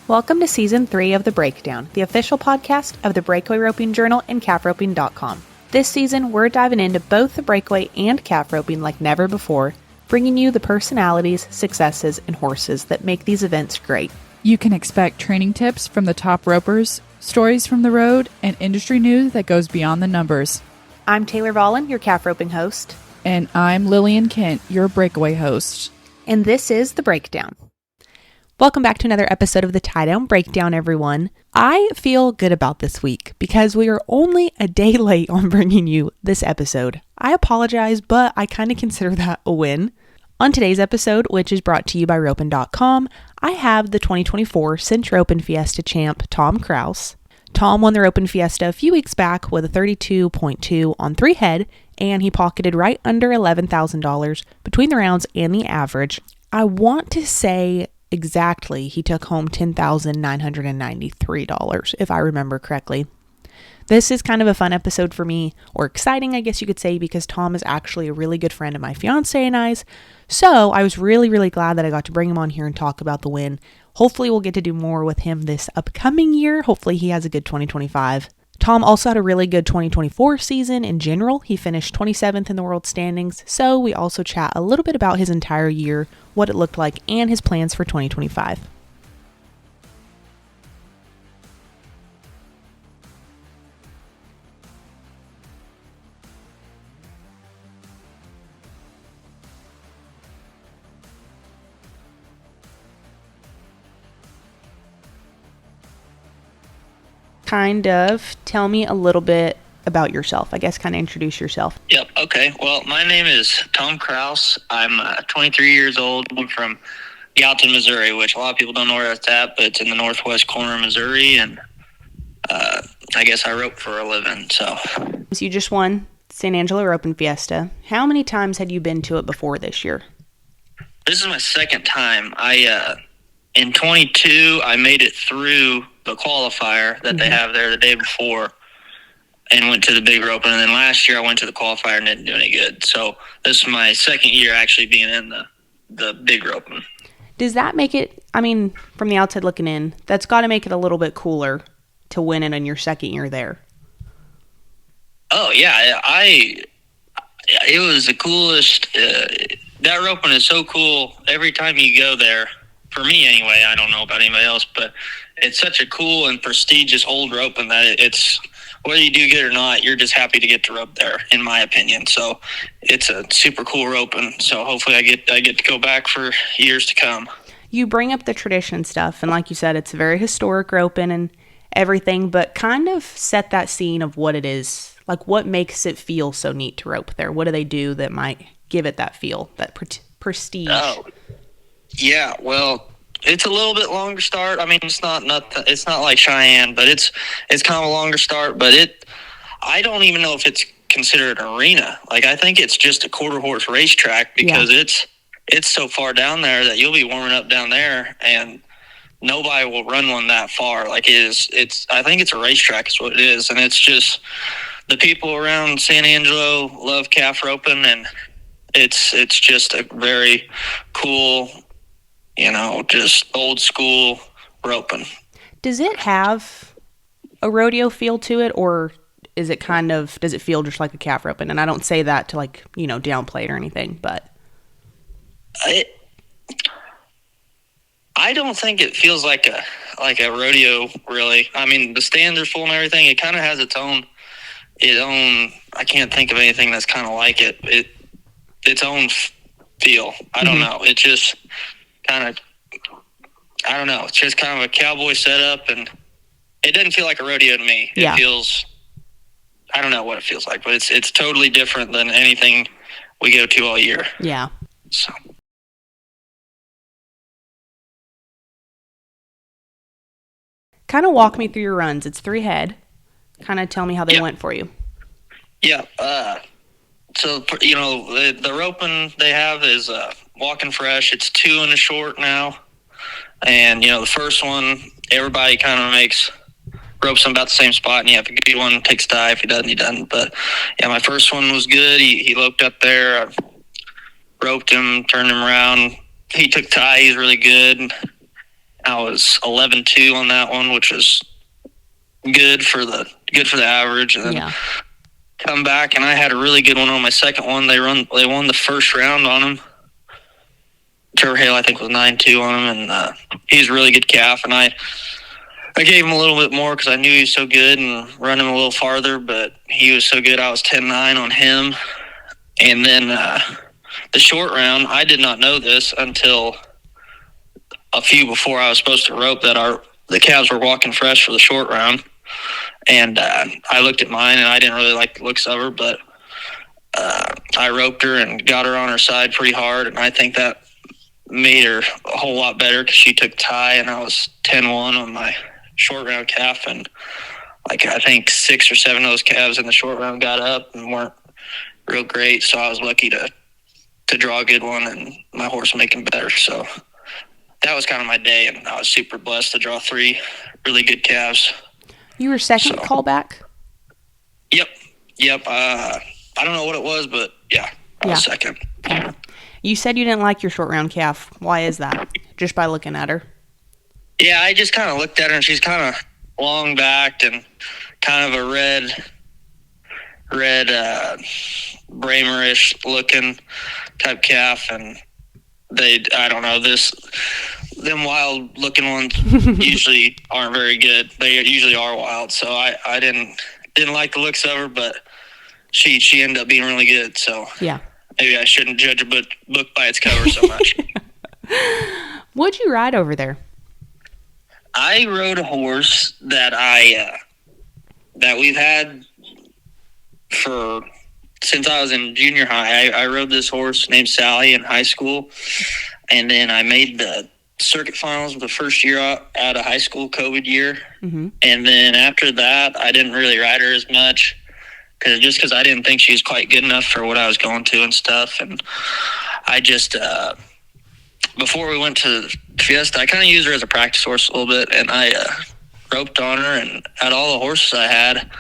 Welcome to Season 3 of The Breakdown, the official podcast of the Breakaway Roping Journal and calfroping.com. This season, we're diving into both the breakaway and calf roping like never before, bringing you the personalities, successes, and horses that make these events great. You can expect training tips from the top ropers, stories from the road, and industry news that goes beyond the numbers. I'm Taylor Vollen, your calf roping host. And I'm Lillian Kent, your breakaway host. And this is The Breakdown. Welcome back to another episode of the Tie Down Breakdown, everyone. I feel good about this week because we are only a day late on bringing you this episode. I apologize, but I kind of consider that a win. On today's episode, which is brought to you by Ropin.com, I have the 2024 Cinch Ropin Fiesta champ, Tom Crouse. Tom won the Ropin Fiesta a few weeks back with a 32.2 on 3 head, and he pocketed right under $11,000 between the rounds and the average. I want to say exactly he took home $10,993, if I remember correctly. This is kind of a fun episode for me, or exciting, I guess you could say, because Tom is actually a really good friend of my fiance and I's. So I was really glad that I got to bring him on here and talk about the win. Hopefully we'll get to do more with him this upcoming year. Hopefully he has a good 2025. Tom also had a really good 2024 season in general. He finished 27th in the world standings. So we also chat a little bit about his entire year, what it looked like, and his plans for 2025. Kind of tell me a little bit about yourself. I guess kind of introduce yourself. Yep. Okay. Well, my name is Tom Crouse. I'm 23 years old. I'm from Gallatin, Missouri, which a lot of people don't know where that's at, but it's in the northwest corner of Missouri, and I guess I rope for a living. So you just won San Angelo Roping Fiesta. How many times had you been to it before this year? This is my second time. In 22, I made it through the qualifier that they have there the day before and went to the big roping. And then last year I went to the qualifier and didn't do any good. So this is my second year actually being in the big roping. Does that make it, I mean, from the outside looking in, that's got to make it a little bit cooler to win it in your second year there? Oh, yeah. It was the coolest. That roping is so cool every time you go there. For me, anyway, I don't know about anybody else, but it's such a cool and prestigious old roping that it's whether you do good or not, you're just happy to get to rope there, in my opinion. So it's a super cool roping. So hopefully I get to go back for years to come. You bring up the tradition stuff, and like you said, it's a very historic roping and everything, but kind of set that scene of what it is. Like, what makes it feel so neat to rope there? What do they do that might give it that feel, that prestige? Oh. Yeah, well, it's a little bit longer start. I mean, it's not like Cheyenne, but it's kind of a longer start. But I don't even know if it's considered an arena. Like, I think it's just a quarter horse racetrack because it's so far down there that you'll be warming up down there, and nobody will run one that far. Like, it's I think it's a racetrack is what it is, and it's just the people around San Angelo love calf roping, and it's just a very cool, just old school roping. Does it have a rodeo feel to it, or is it does it feel just like a calf roping? And I don't say that to downplay it or anything, but I don't think it feels like a rodeo, really. I mean, the stands are full and everything. It kind of has its own, I can't think of anything that's kind of like its own feel. I don't know. It just kind of, I don't know. It's just kind of a cowboy setup, and it doesn't feel like a rodeo to me. It feels, I don't know what it feels like, but it's totally different than anything we go to all year. Yeah. So. Kind of walk me through your runs. It's 3 head. Kind of tell me how they went for you. Yeah. So, the roping they have is walking fresh. It's 2 in a short now. And, the first one, everybody kind of ropes them about the same spot, and you have a good one, takes tie. If he doesn't, he doesn't. But, yeah, my first one was good. He loped up there. I roped him, turned him around. He took tie. He's really good. I was 11-2 on that one, which was good for the average. And then come back, and I had a really good one on my second one. They won the first round on him. Trevor Hale, I think, was 9-2 on him, and he's a really good calf. And I gave him a little bit more because I knew he was so good and run him a little farther, but he was so good I was 10-9 on him. And then the short round, I did not know this until a few before I was supposed to rope that the calves were walking fresh for the short round. And I looked at mine, and I didn't really like the looks of her, but I roped her and got her on her side pretty hard, and I think that made her a whole lot better because she took tie, and I was 10-1 on my short round calf, and I think 6 or 7 of those calves in the short round got up and weren't real great, so I was lucky to draw a good one, and my horse making better. So that was kind of my day, and I was super blessed to draw 3 really good calves. You were second callback? Yep. I don't know what it was, but I was second. Okay. You said you didn't like your short round calf. Why is that? Just by looking at her? Yeah, I just kind of looked at her, and she's kind of long backed and kind of a red Bramerish looking type calf, and I don't know, them wild looking ones usually aren't very good. They usually are wild, so I didn't like the looks of her, but she ended up being really good. So maybe I shouldn't judge a book by its cover so much. What'd you ride over there? I rode a horse that that we've had since I was in junior high. I rode this horse named Sally in high school, and then I made the circuit finals the first year out of high school, COVID year. Mm-hmm. And then after that, I didn't really ride her as much because I didn't think she was quite good enough for what I was going to and stuff. And I just before we went to Fiesta, I kind of used her as a practice horse a little bit, and I roped on her, and out of all the horses I had,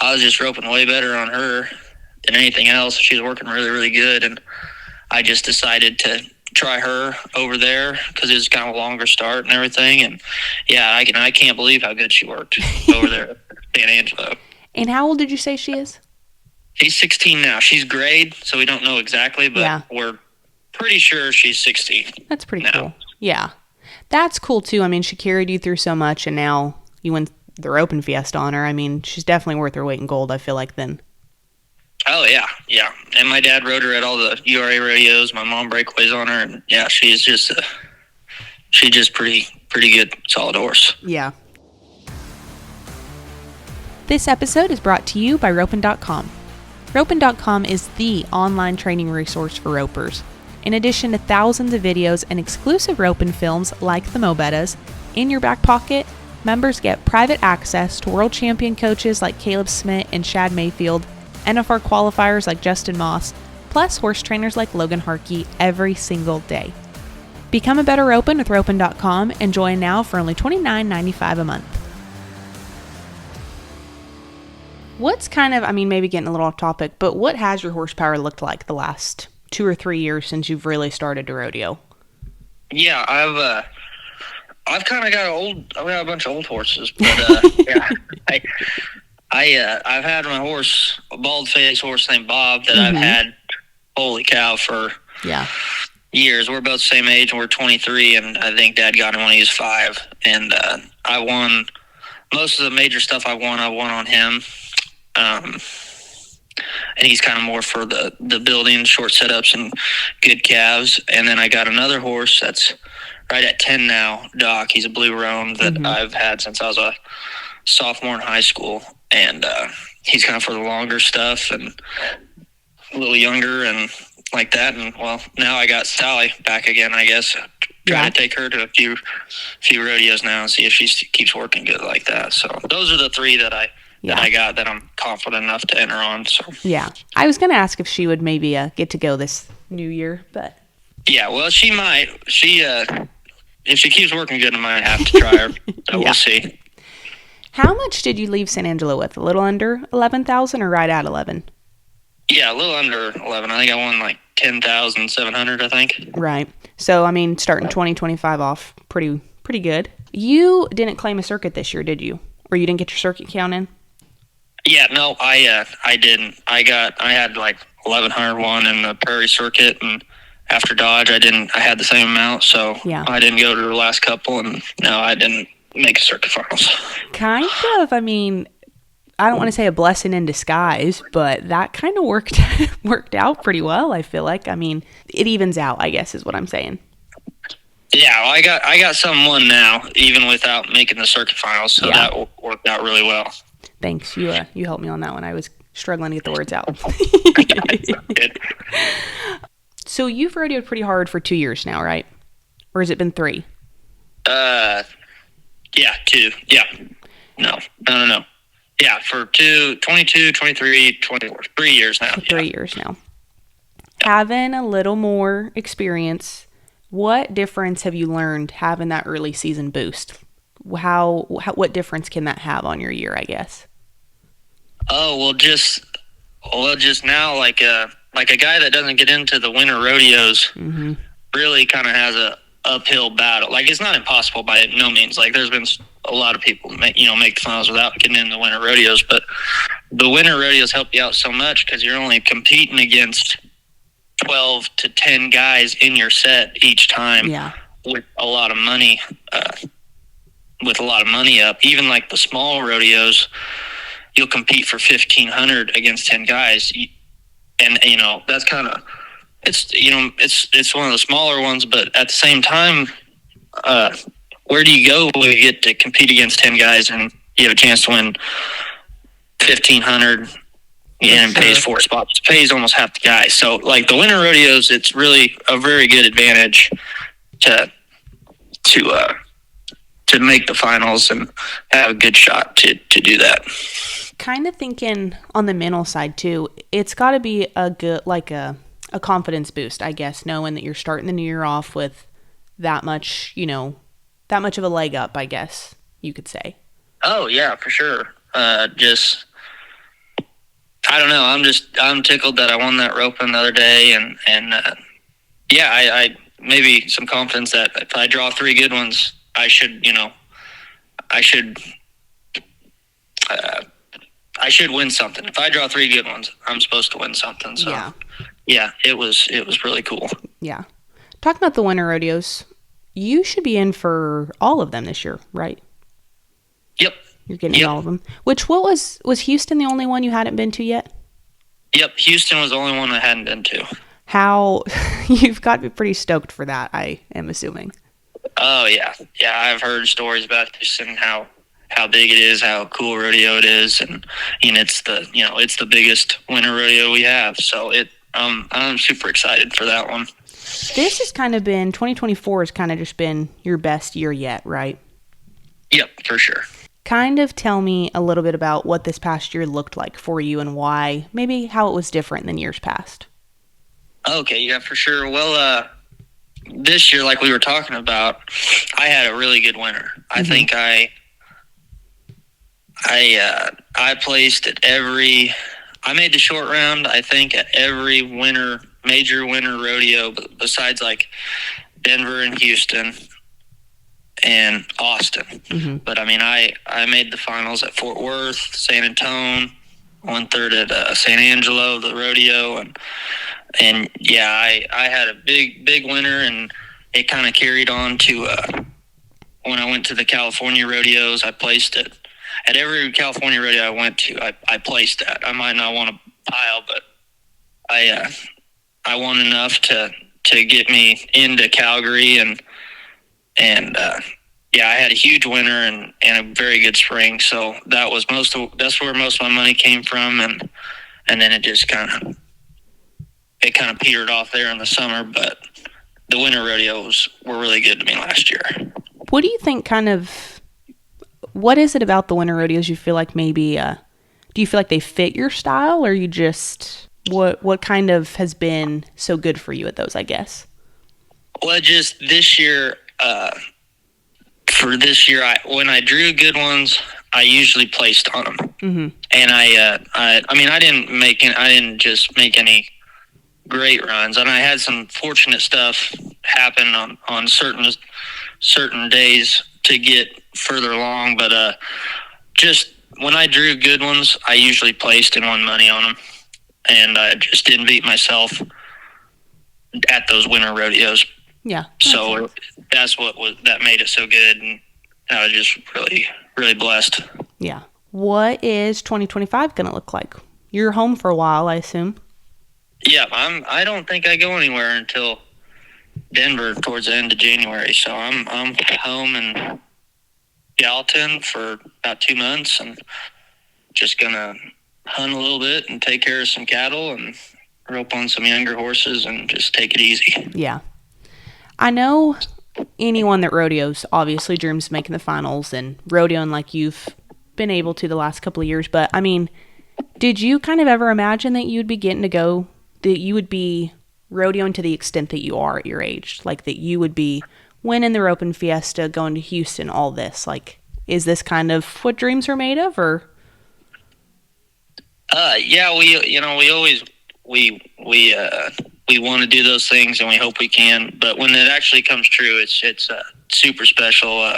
I was just roping way better on her than anything else. She was working really, really good, and I just decided to try her over there because it was kind of a longer start and everything. And I can't believe how good she worked over there at San Angelo. And how old did you say she is? She's 16 now. She's grade, so we don't know exactly, but we're pretty sure she's 16. That's pretty cool. Yeah. That's cool too. I mean, she carried you through so much, and now you win the Open Fiesta on her. I mean, she's definitely worth her weight in gold, I feel like, then. Oh, yeah. And my dad rode her at all the URA rodeos. My mom breakaways on her, and she's just pretty good, solid horse. Yeah. This episode is brought to you by Ropin.com. Ropin.com is the online training resource for ropers. In addition to thousands of videos and exclusive roping films like the Mobetas, in your back pocket, members get private access to world champion coaches like Caleb Smith and Shad Mayfield, NFR qualifiers like Justin Moss, plus horse trainers like Logan Harkey every single day. Become a better ropin with Ropin.com and join now for only $29.95 a month. What's maybe getting a little off topic, but what has your horsepower looked like the last 2 or 3 years since you've really started to rodeo? Yeah, I've kind of got a bunch of old horses, but I've had my horse, a bald-faced horse named Bob, that I've had, holy cow, for years. We're both the same age, and we're 23, and I think Dad got him when he was 5. And I won most of the major stuff I won on him. And he's kind of more for the building, short setups, and good calves. And then I got another horse that's right at 10 now, Doc. He's a blue roan that I've had since I was a sophomore in high school. And he's kind of for the longer stuff and a little younger and like that. And, well, now I got Sally back again, I guess. Trying to take her to a few rodeos now and see if she keeps working good like that. So those are the 3 that I got that I'm confident enough to enter on. So I was going to ask if she would maybe get to go this new year, but well, she might. She if she keeps working good, I might have to try her. So we'll see. How much did you leave San Angelo with? A little under 11,000 or right at 11? Yeah, a little under 11. I think I won like 10,700. I think. Right. So I mean, starting 2025 off pretty pretty good. You didn't claim a circuit this year, did you? Or you didn't get your circuit count in? Yeah, no, I didn't. I had like 1,101 in the Prairie Circuit, and after Dodge, I had the same amount, so yeah. I didn't go to the last couple, and no, I didn't make a circuit finals. Kind of, I mean, I don't want to say a blessing in disguise, but that kind of worked out pretty well, I feel like. I mean, it evens out, I guess is what I'm saying. Yeah, well, I got some won now, even without making the circuit finals, so that worked out really well. Thanks. You helped me on that one. I was struggling to get the words out. Good. So you've rodeoed pretty hard for 2 years now, right? Or has it been 3? Yeah, 2. Yeah. No. Yeah, for 22, 23, 24. 3 years now. 3 years now. Having a little more experience, what difference have you learned having that early season boost? What difference can that have on your year, I guess? Oh, well, just now, like a guy that doesn't get into the winter rodeos really kind of has a uphill battle. Like, it's not impossible by no means. Like, there's been a lot of people make the finals without getting into the winter rodeos, but the winter rodeos help you out so much because you're only competing against 12 to 10 guys in your set each time. Yeah. With a lot of money up. Even like the small rodeos, you'll compete for 1,500 against 10 guys, and that's kind of it's one of the smaller ones. But at the same time, where do you go when you get to compete against 10 guys and you have a chance to win 1,500? And pays 4 spots. It pays almost half the guys. So, like the winter rodeos, it's really a very good advantage to make the finals and have a good shot to do that. Kind of thinking on the mental side too, it's got to be a good, like a confidence boost, I guess, knowing that you're starting the new year off with that much of a leg up, I guess you could say. Oh yeah, for sure. I don't know. I'm tickled that I won that roping the other day, and I maybe some confidence that if I draw 3 good ones, I should win something. If I draw 3 good ones, I'm supposed to win something. So yeah, it was really cool. Yeah. Talking about the winter rodeos, you should be in for all of them this year, right? Yep. You're getting in all of them. What was Houston the only one you hadn't been to yet? Yep, Houston was the only one I hadn't been to. How you've got to be pretty stoked for that, I am assuming. Oh yeah, I've heard stories about Houston, how big it is, how cool rodeo it is, and it's the biggest winter rodeo we have. So I'm super excited for that one. This has kind of been 2024 has kind of just been your best year yet, right? Yep, for sure. Kind of tell me a little bit about what this past year looked like for you and why, maybe how it was different than years past. Okay, yeah, for sure. Well, this year, like we were talking about, I had a really good winter. I think I placed at I made the short round, I think, at every major winter rodeo, besides like Denver and Houston and Austin. But I mean, I made the finals at Fort Worth, San Antonio, 1/3 at San Angelo, the rodeo, and yeah, I had a big winter, and it kind of carried on to when I went to the California rodeos. I placed it at every California rodeo I went to. I placed at. I might not want to pile, but I won enough to get me into Calgary, and yeah, I had a huge winter and a very good spring. So that's where most of my money came from, and then it just kind of petered off there in the summer. But the winter rodeos were really good to me last year. What do you think? What is it about the winter rodeos you feel like maybe? Do you feel like they fit your style, or you just what kind of has been so good for you at those? I guess. Well, just this year. For this year, when I drew good ones, I usually placed on them, and I didn't just make any great runs, and I had some fortunate stuff happen on certain certain days to get further along, but just when I drew good ones, I usually placed and won money on them, and I just didn't beat myself at those winter rodeos. Yeah. So that's that made it so good, and I was just really, really blessed. Yeah. What is 2025 going to look like? You're home for a while, I assume. Yeah, I don't think I go anywhere until Denver towards the end of January. So I'm home in Gallatin for about 2 months, and just gonna hunt a little bit and take care of some cattle and rope on some younger horses and just take it easy. Yeah. I know anyone that rodeos obviously dreams of making the finals and rodeoing like you've been able to the last couple of years. But I mean, did you kind of ever imagine that you'd be getting to go, that you would be rodeoing to the extent that you are at your age? Like that you would be winning the rope in Fiesta, going to Houston, all this? Like, is this kind of what dreams are made of, or? Yeah, we always we want to do those things, and we hope we can. But when it actually comes true, it's super special.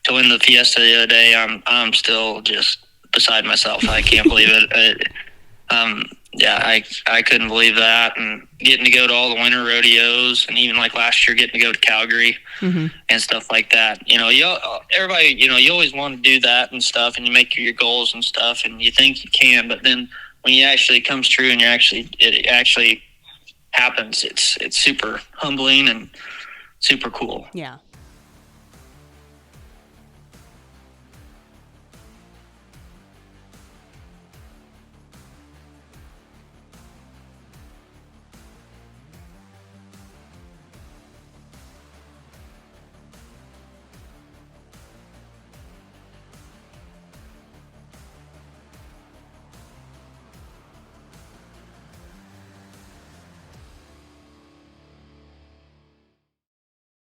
To win the Fiesta the other day, I'm still just beside myself. I can't believe it. Yeah, I couldn't believe that, and getting to go to all the winter rodeos, and even like last year, getting to go to Calgary and stuff like that. Everybody, you always want to do that and stuff, and you make your goals and stuff, and you think you can, but then when it comes true and it actually happens, it's super humbling and super cool. Yeah.